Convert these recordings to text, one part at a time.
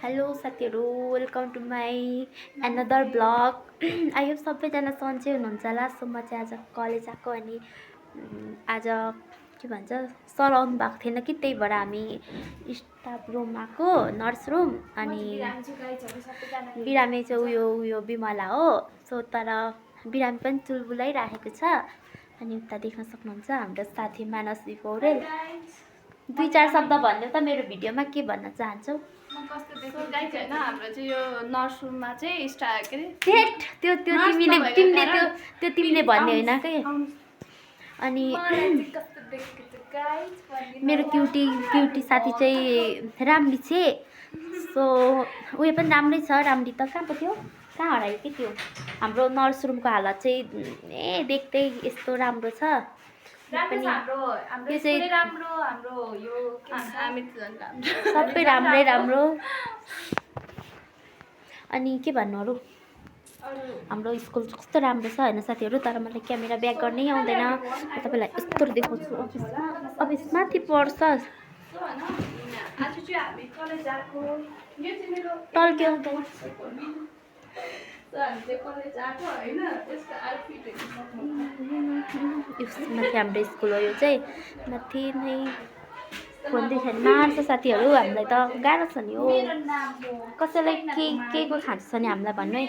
Hello साथीहरू, welcome to my another blog. I hope सबैजना सन्चै हुनुहुन्छ होला। सो म चाहिँ आज कलेज आएको अनि आज के भन्छ सर आउनु भएको थिएन कि, त्यही भएर हामी स्टाफ रुम आएको, नर्स रुम। अनि बिरामी चाहिँ उयो बिमला हो। सो तर बिरामी पनि चुलबुलाइराखेको छ। अनि उता देख्न सक्नुहुन्छ हाम्रो साथी मानसी पौडेल। 2-4 शब्द भन्नु त मेरो भिडियोमा के भन्न चाहन्छौ? हाम्रो चाहिँ यो नर्सरुममा चाहिँ त्यो तिमीले भन्ने होइन के। अनि मेरो क्युटी साथी चाहिँ राम्री छे। सो उयो पनि राम्रै छ। राम्री त कहाँ पो थियो, कहाँ हरायो कि त्यो। हाम्रो नर्सरुमको हालत चाहिँ देख्दै यस्तो राम्रो छ। सबै राम्रो। अनि के भन्नु अरू, हाम्रो स्कुल कस्तो राम्रो छ होइन साथीहरू। तर मलाई क्यामेरा ब्याक गर्नै आउँदैन। तपाईँलाई यस्तो देखाउँछु। अफिस माथि पर्छ, टल्क्यो। माथि हाम्रो स्कुल हो यो चाहिँ, माथि नै फोन देख्यो भने मार्छ साथीहरू। हामीलाई त गाह्रो छ नि हो। कसैलाई के को खान्छ छ नि हामीलाई भन्नु है।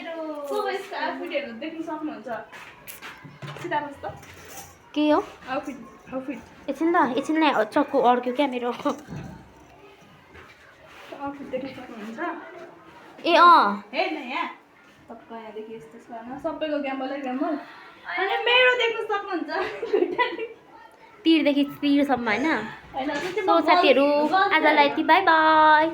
के हो एकछिन नै चक्कु अड्क्यो क्या मेरो। ए सबैको ग्याम्बल अनि मेरो देख्न सक्नुहुन्छ तीरदेखि तीरसम्म होइन। सो साथीहरू आजलाई यति, बाई बाई।